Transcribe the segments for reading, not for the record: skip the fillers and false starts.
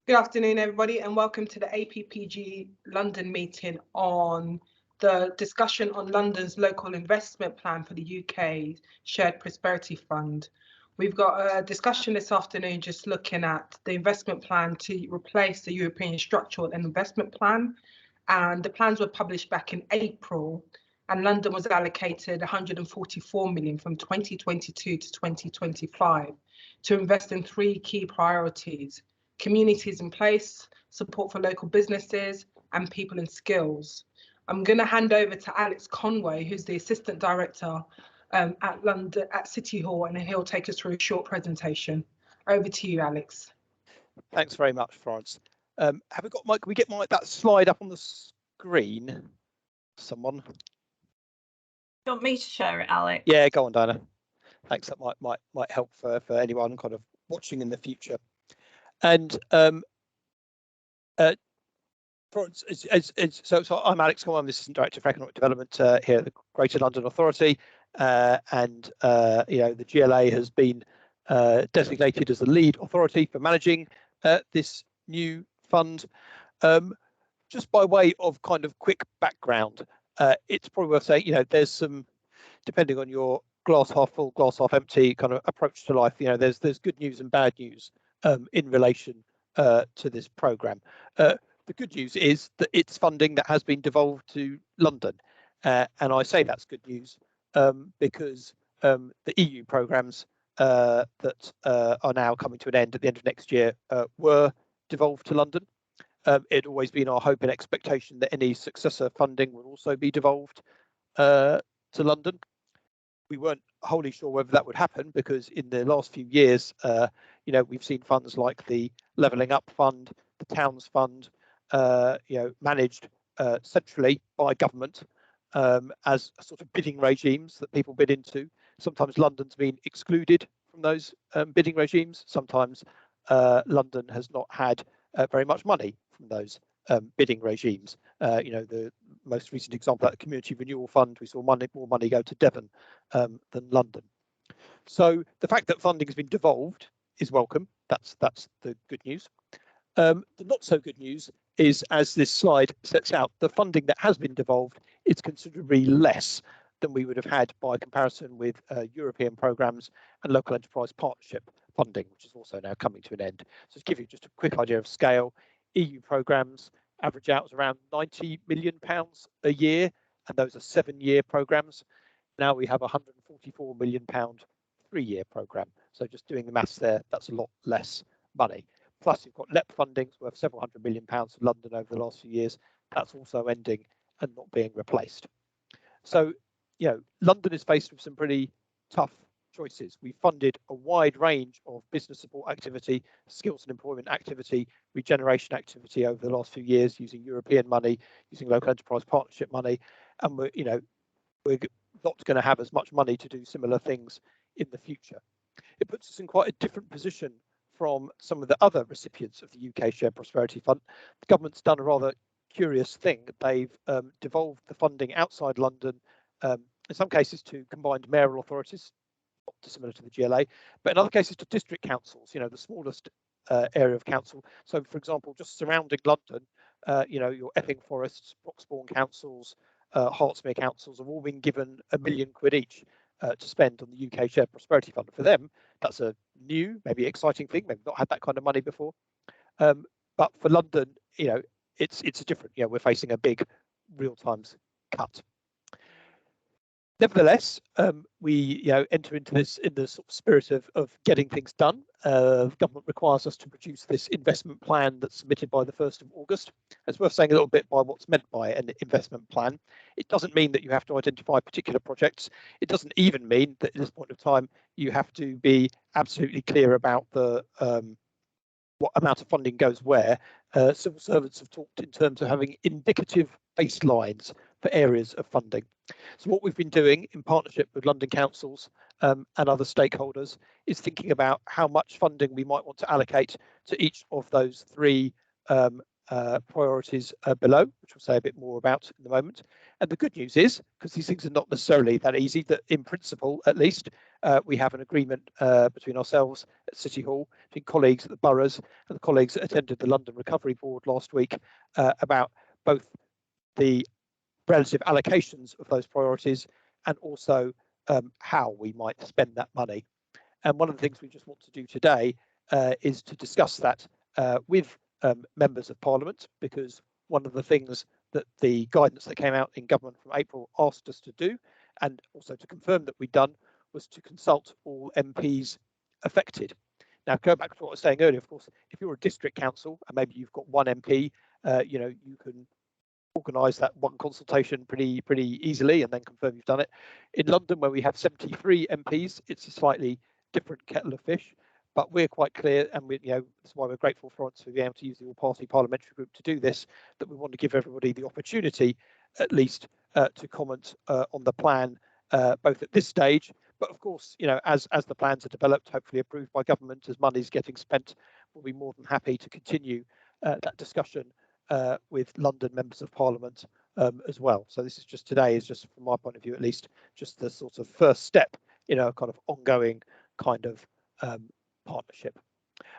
Good afternoon, everybody, and welcome to the APPG London meeting on the discussion on London's local investment plan for the UK Shared Prosperity Fund. We've got a discussion this afternoon just looking at the investment plan to replace the European Structural and Investment Plan. And the plans were published back in April, and London was allocated 144 million from 2022 to 2025 to invest in three key priorities: communities in place, support for local businesses, and people and skills. I'm going to hand over to Alex Conway, who's the Assistant Director at City Hall, and he'll take us through a short presentation. Over to you, Alex. Thanks very much, Florence. Have we got Mike? Can we get that slide up on the screen? Someone? Do you want me to share it, Alex? Yeah, go on, Diana. Thanks. That might help for anyone kind of watching in the future. And Florence, so I'm Alex Conway. I'm the Assistant Director for Economic Development here at the Greater London Authority, and the GLA has been designated as the lead authority for managing this new fund. Just by way of kind of quick background, it's probably worth saying, there's some, depending on your glass half full, glass half empty kind of approach to life, there's good news and bad news in relation to this programme. The good news is that it's funding that has been devolved to London, and I say that's good news because the EU programmes that are now coming to an end at the end of next year were devolved to London. It had always been our hope and expectation that any successor funding would also be devolved to London. We weren't wholly sure whether that would happen because in the last few years, we've seen funds like the Levelling Up Fund, the Towns Fund, managed centrally by government as sort of bidding regimes that people bid into. Sometimes London's been excluded from those bidding regimes. Sometimes London has not had very much money from those bidding regimes. The most recent example, that Community Renewal Fund, we saw more money go to Devon than London. So the fact that funding has been devolved is welcome. That's the good news. The not so good news is, as this slide sets out, the funding that has been devolved is considerably less than we would have had by comparison with European programmes and local enterprise partnership funding, which is also now coming to an end. So to give you just a quick idea of scale, EU programmes average out as around £90 million a year, and those are 7-year programmes. Now we have a £144 million 3-year programme. So just doing the maths there, that's a lot less money. Plus you've got LEP funding worth several £100 million for London over the last few years. That's also ending and not being replaced. So, London is faced with some pretty tough choices. We funded a wide range of business support activity, skills and employment activity, regeneration activity over the last few years using European money, using local enterprise partnership money, and we're not going to have as much money to do similar things in the future. It puts us in quite a different position from some of the other recipients of the UK Shared Prosperity Fund. The government's done a rather curious thing. They've devolved the funding outside London, in some cases to combined mayoral authorities, not dissimilar to the GLA, but in other cases to district councils, the smallest area of council. So, for example, just surrounding London, your Epping Forests, Broxbourne councils, Hertsmere councils have all been given £1 million each to spend on the UK Shared Prosperity Fund. For them, that's a new, maybe exciting thing. They've not had that kind of money before. But for London, it's a different. We're facing a big real times cut. Nevertheless, we enter into this in the sort of spirit of getting things done. The government requires us to produce this investment plan that's submitted by the 1st of August. It's worth saying a little bit by what's meant by an investment plan. It doesn't mean that you have to identify particular projects. It doesn't even mean that at this point of time you have to be absolutely clear about the what amount of funding goes where. Civil servants have talked in terms of having indicative baselines for areas of funding. So what we've been doing in partnership with London councils and other stakeholders is thinking about how much funding we might want to allocate to each of those three priorities below, which we'll say a bit more about in a moment, And the good news is, because these things are not necessarily that easy, that in principle, at least, we have an agreement between ourselves at City Hall, between colleagues at the boroughs and the colleagues that attended the London Recovery Board last week about both the relative allocations of those priorities and also how we might spend that money. And one of the things we just want to do today is to discuss that with members of Parliament, because one of the things that the guidance that came out in government from April asked us to do, and also to confirm that we'd done, was to consult all MPs affected. Now, go back to what I was saying earlier, of course, if you're a district council and maybe you've got one MP, you can organise that one consultation pretty easily and then confirm you've done it. In London, where we have 73 MPs, it's a slightly different kettle of fish, but we're quite clear, and that's why we're grateful, Florence, for being able to use the all-party parliamentary group to do this, that we want to give everybody the opportunity, at least, to comment on the plan, both at this stage, but of course, as the plans are developed, hopefully approved by government, as money's getting spent, we'll be more than happy to continue that discussion with London members of Parliament as well. So this is just today, is just from my point of view, at least, just the sort of first step in a kind of ongoing kind of partnership.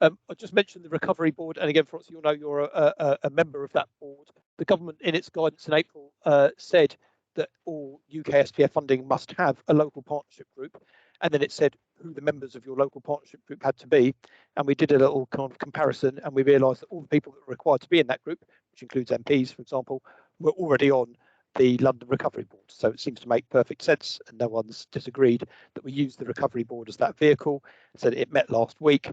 I just mentioned the Recovery Board, and again, Florence, you'll know you're a member of that board. The government, in its guidance in April, said that all UK SPF funding must have a local partnership group, and then it said who the members of your local partnership group had to be, and we did a little kind of comparison, and we realised that all the people that were required to be in that group, which includes MPs, for example, were already on the London Recovery Board. So it seems to make perfect sense, and no one's disagreed that we use the Recovery Board as that vehicle. So it met last week.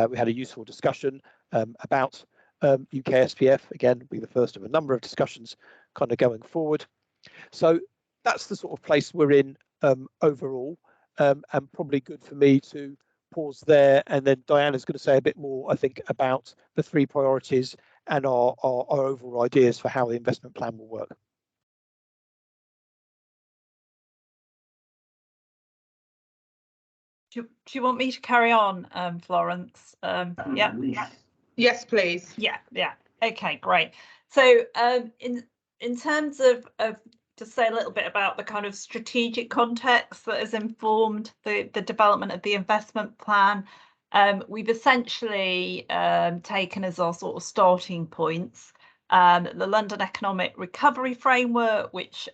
We had a useful discussion about UK SPF. Again, be the first of a number of discussions kind of going forward. So that's the sort of place we're in overall, and probably good for me to pause there, and then Diana's going to say a bit more, I think, about the three priorities and our overall ideas for how the investment plan will work. Do you want me to carry on, Florence? Yeah. Yes, please. Yeah. Okay, great. So in terms of just say a little bit about the kind of strategic context that has informed the development of the investment plan. We've essentially taken as our sort of starting points the London Economic Recovery Framework, which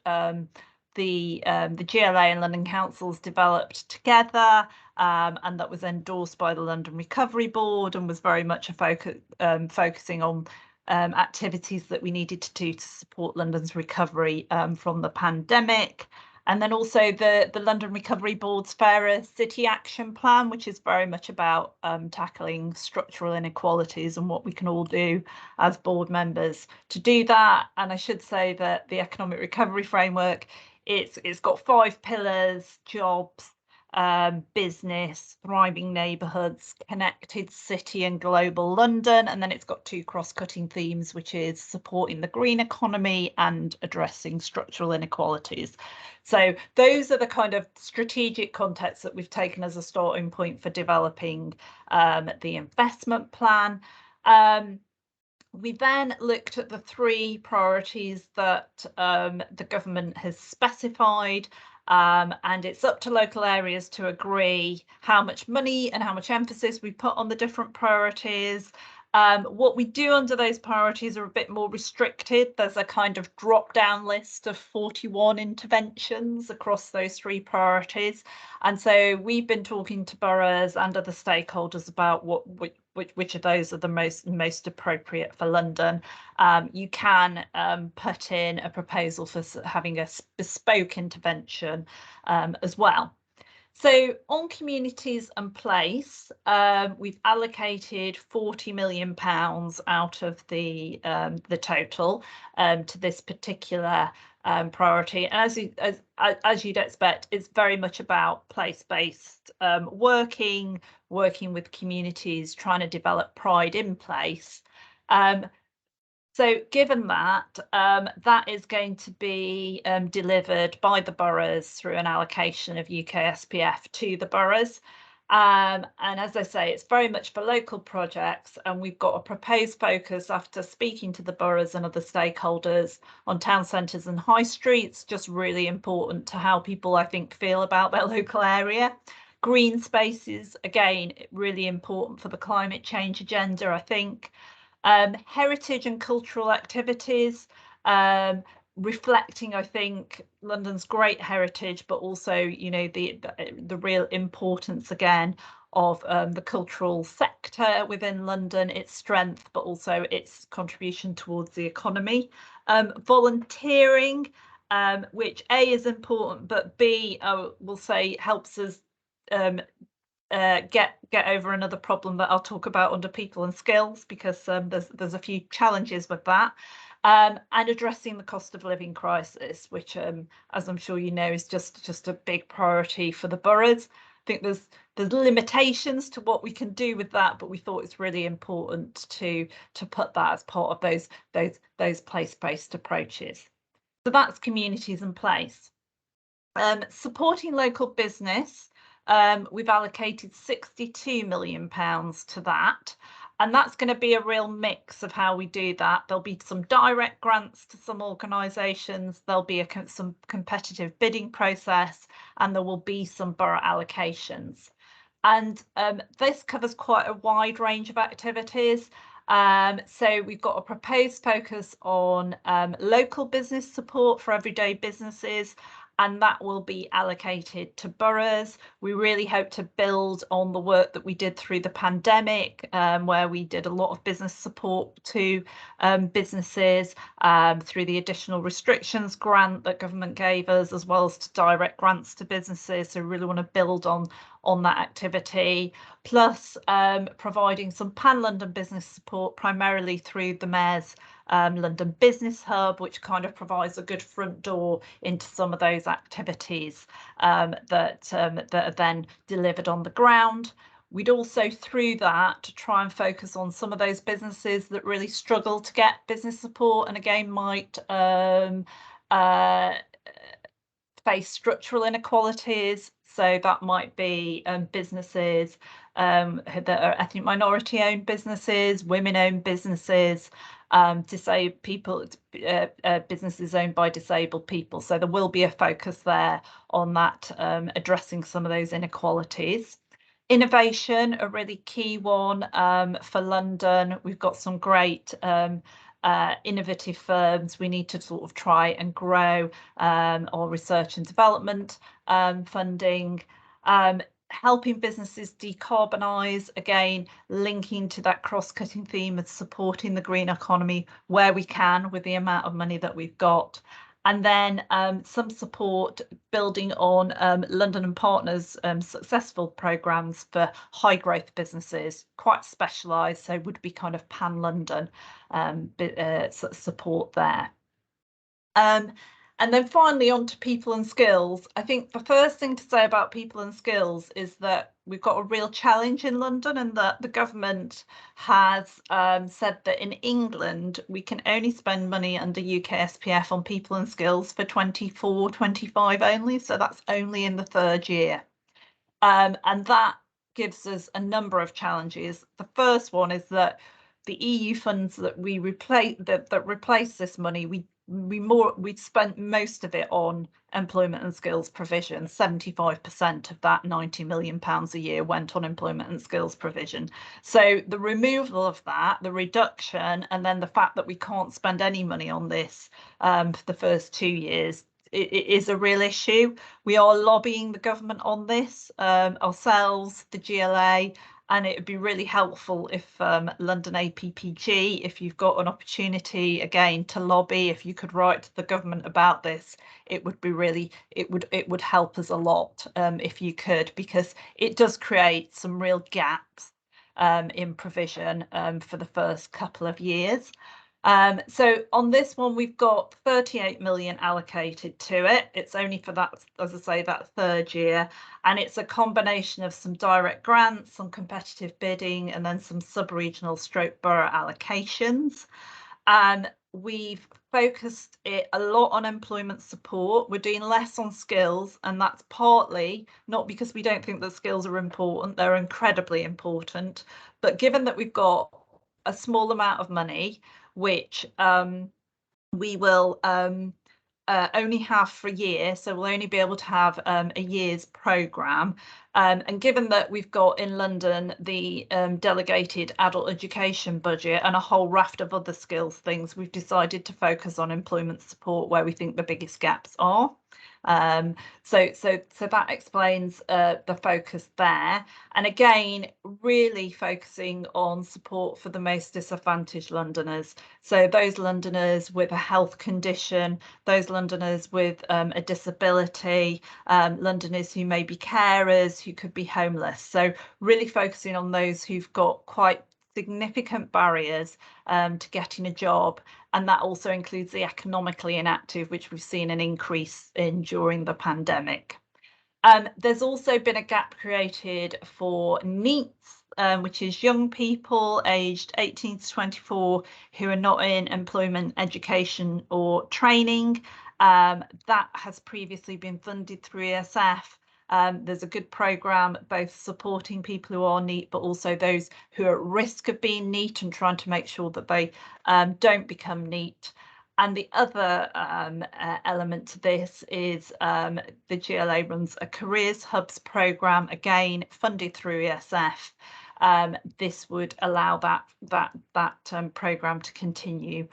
the GLA and London councils developed together, and that was endorsed by the London Recovery Board and was very much a focusing on activities that we needed to do to support London's recovery from the pandemic. And then also the London Recovery Board's Fairer City Action Plan, which is very much about tackling structural inequalities and what we can all do as board members to do that. And I should say that the Economic Recovery Framework, it's got 5 pillars: jobs, business, thriving neighbourhoods, connected city and global London, and then it's got 2 cross-cutting themes, which is supporting the green economy and addressing structural inequalities. So those are the kind of strategic contexts that we've taken as a starting point for developing the investment plan. We then looked at the 3 priorities that the government has specified, and it's up to local areas to agree how much money and how much emphasis we put on the different priorities. What we do under those priorities are a bit more restricted. There's a kind of drop-down list of 41 interventions across those 3 priorities. And so we've been talking to boroughs and other stakeholders about which of those are the most appropriate for London. You can put in a proposal for having a bespoke intervention as well. So on communities and place, we've allocated £40 million out of the total to this particular priority. And as you'd expect, it's very much about place-based working with communities, trying to develop pride in place. So given that, that is going to be delivered by the boroughs through an allocation of UK SPF to the boroughs. And as I say, it's very much for local projects, and we've got a proposed focus after speaking to the boroughs and other stakeholders on town centres and high streets, just really important to how people, I think, feel about their local area. Green spaces, again, really important for the climate change agenda, I think. Heritage and cultural activities, reflecting, I think, London's great heritage, but also, you know, the real importance again of the cultural sector within London, its strength, but also its contribution towards the economy. Volunteering, which A is important, but B, I will say, helps us get over another problem that I'll talk about under people and skills, because there's a few challenges with that. And addressing the cost of living crisis, which, as I'm sure you know, is just a big priority for the boroughs. I think there's limitations to what we can do with that, but we thought it's really important to put that as part of those place-based approaches. So that's communities and place. Supporting local business, we've allocated £62 million to that. And that's going to be a real mix of how we do that. There'll be some direct grants to some organisations, there'll be some competitive bidding process, and there will be some borough allocations. And this covers quite a wide range of activities. So we've got a proposed focus on local business support for everyday businesses, and that will be allocated to boroughs. We really hope to build on the work that we did through the pandemic, where we did a lot of business support to businesses through the additional restrictions grant that government gave us, as well as to direct grants to businesses. So we really want to build on that activity, plus providing some pan-London business support, primarily through the Mayor's London Business Hub, which kind of provides a good front door into some of those activities that are then delivered on the ground. We'd also, through that, to try and focus on some of those businesses that really struggle to get business support, and again might face structural inequalities. So that might be businesses that are ethnic minority owned businesses, women owned businesses, disabled people, businesses owned by disabled people. So there will be a focus there on that, addressing some of those inequalities. Innovation, a really key one for London. We've got some great innovative firms. We need to sort of try and grow our research and development funding. Helping businesses decarbonise, again linking to that cross-cutting theme of supporting the green economy where we can with the amount of money that we've got. And then some support building on London and Partners successful programmes for high growth businesses, quite specialised, so would be kind of pan-London support there. And then finally on to people and skills. I think the first thing to say about people and skills is that we've got a real challenge in London, and that the government has said that in England we can only spend money under UK SPF on people and skills for 24-25 only, so that's only in the third year. And that gives us a number of challenges. The first one is that the EU funds that we replace this money, we'd spent most of it on employment and skills provision. 75% of that £90 million a year went on employment and skills provision. So the removal of that, the reduction, and then the fact that we can't spend any money on this for the first 2 years, it is a real issue. We are lobbying the government on this ourselves, the GLA, and it would be really helpful if London APPG, if you've got an opportunity again to lobby, if you could write to the government about this, it would be really, it would help us a lot if you could, because it does create some real gaps in provision for the first couple of years. So on this one, we've got 38 million allocated to it. It's only for that, as I say, that third year, and it's a combination of some direct grants, some competitive bidding, and then some sub-regional stroke borough allocations. we've focused it a lot on employment support. We're doing less on skills, and that's partly not because we don't think that skills are important, they're incredibly important, but given that we've got a small amount of money, which we will only have for a year, so we'll only be able to have a year's programme. And given that we've got in London the delegated adult education budget and a whole raft of other skills things, we've decided to focus on employment support where we think the biggest gaps are. So that explains the focus there. And again, really focusing on support for the most disadvantaged Londoners. So those Londoners with a health condition, those Londoners with a disability, Londoners who may be carers, who could be homeless. So really focusing on those who've got quite significant barriers to getting a job, and that also includes the economically inactive, which we've seen an increase in during the pandemic. There's also been a gap created for NEETs, which is young people aged 18 to 24 who are not in employment, education or training. That has previously been funded through ESF. There's a good programme both supporting people who are NEET, but also those who are at risk of being NEET and trying to make sure that they don't become NEET. And the other element to this is the GLA runs a Careers Hubs programme, again funded through ESF. This would allow that programme to continue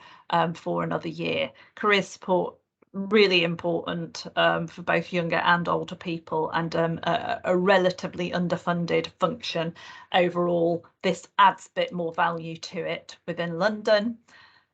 for another year. Career support really important for both younger and older people, and a relatively underfunded function overall. This adds a bit more value to it within London.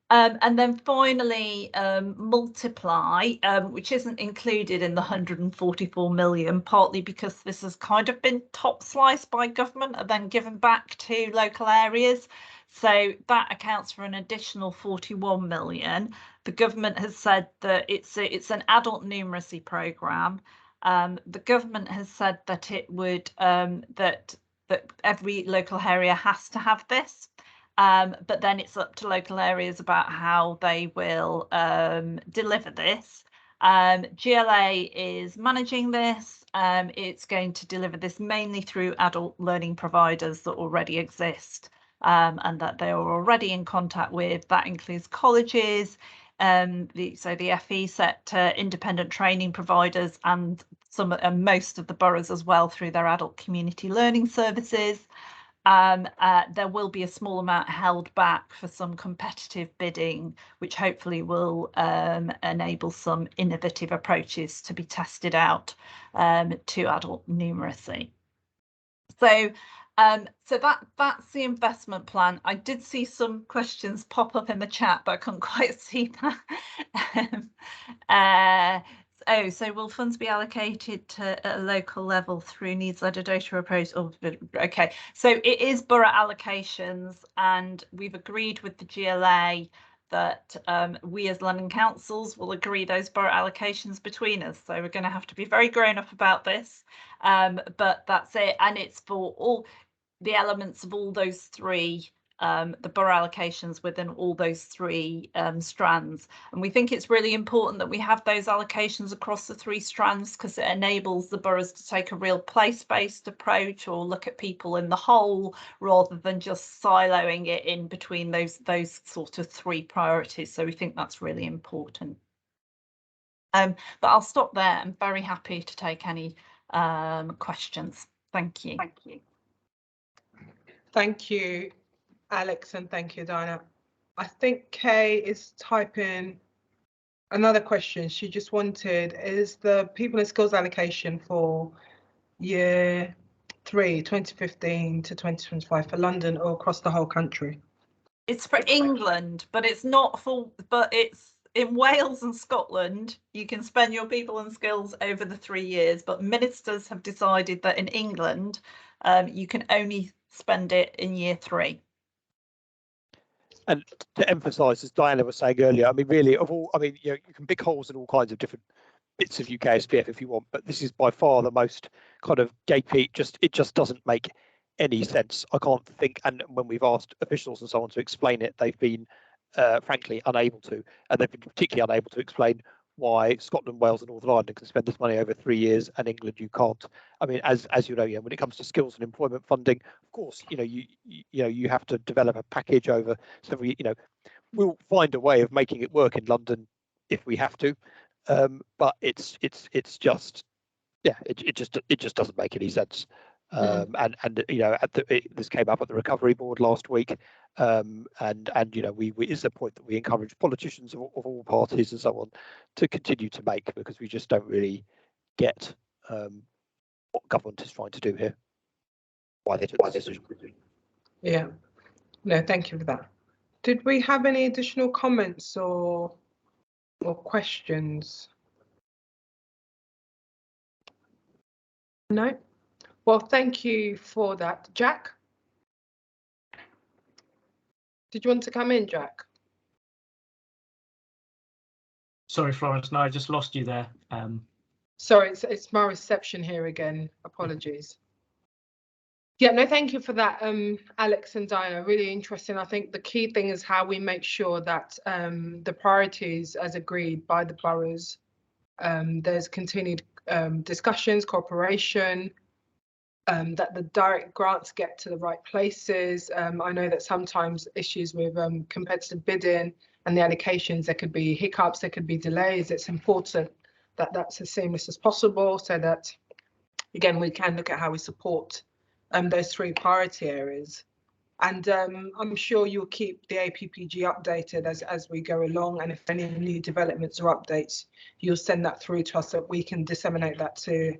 And then finally, Multiply, which isn't included in the 144 million, partly because this has kind of been top sliced by government and then given back to local areas. So that accounts for an additional 41 million. The government has said that it's an adult numeracy programme. The government has said that it would that every local area has to have this. But then it's up to local areas about how they will deliver this. GLA is managing this. It's going to deliver this mainly through adult learning providers that already exist and that they are already in contact with. That includes colleges, the FE sector, independent training providers, and most of the boroughs as well through their adult community learning services. There will be a small amount held back for some competitive bidding, which hopefully will enable some innovative approaches to be tested out to adult numeracy. So that's the investment plan. I did see some questions pop up in the chat, but I couldn't quite see that. So will funds be allocated to at a local level through needs-led data approach? Oh, okay, so it is borough allocations, and we've agreed with the GLA that we as London councils will agree those borough allocations between us. So we're going to have to be very grown up about this, but that's it, and it's for all the elements of all those three, the borough allocations within all those three strands. And we think it's really important that we have those allocations across the three strands, because it enables the boroughs to take a real place-based approach or look at people in the whole, rather than just siloing it in between those sort of three priorities. So we think that's really important. But I'll stop there. I'm very happy to take any questions. Thank you. Thank you. Thank you, Alex, and thank you, Diana. I think Kay is typing another question. She just wanted, is the people and skills allocation for year 3, 2015 to 2025 for London or across the whole country? It's for England, but it's not for, but it's in Wales and Scotland. You can spend your people and skills over the 3 years, but ministers have decided that in England, you can only spend it in year 3. And to emphasise, as Diana was saying earlier, I mean, really, of all, I mean, you can pick holes in all kinds of different bits of UK SPF if you want, but this is by far the most kind of gapey. It just doesn't make any sense. I can't think. And when we've asked officials and so on to explain it, they've been frankly unable to, and they've been particularly unable to explain why Scotland, Wales and Northern Ireland can spend this money over 3 years and England you can't. I mean, as you know, when it comes to skills and employment funding, of course, you have to develop a package over several, we'll find a way of making it work in London if we have to, but it's just, yeah, it just doesn't make any sense. And this came up at the Recovery Board last week, and it's a point that we encourage politicians of all parties and so on to continue to make, because we just don't really get what government is trying to do here. Why they took this decision. Yeah, no, thank you for that. Did we have any additional comments or questions? No. Well, thank you for that. Jack? Did you want to come in, Jack? Sorry, Florence, no, I just lost you there. Sorry, it's my reception here again. Apologies. Yeah, no, thank you for that, Alex and Diana. Really interesting. I think the key thing is how we make sure that the priorities as agreed by the boroughs, there's continued discussions, cooperation, that the direct grants get to the right places. I know that sometimes issues with competitive bidding and the allocations, there could be hiccups, there could be delays. It's important that that's as seamless as possible, so that, again, we can look at how we support those 3 priority areas. And I'm sure you'll keep the APPG updated as we go along, and if any new developments or updates, you'll send that through to us so that we can disseminate that to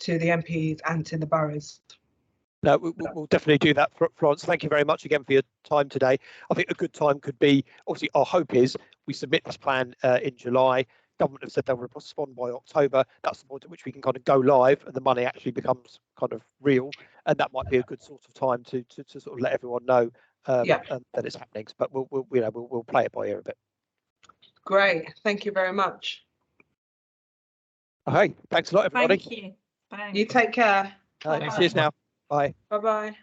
the MPs and to the boroughs. No, we'll definitely do that, Florence. Thank you very much again for your time today. I think a good time could be, obviously, our hope is we submit this plan in July. Government have said they'll respond by October. That's the point at which we can kind of go live and the money actually becomes kind of real. And that might be a good sort of time to sort of let everyone know that it's happening. But we'll play it by ear a bit. Great, thank you very much. Okay, thanks a lot, everybody. Thank you. Bye. You take care. Cheers now. Bye. Bye-bye.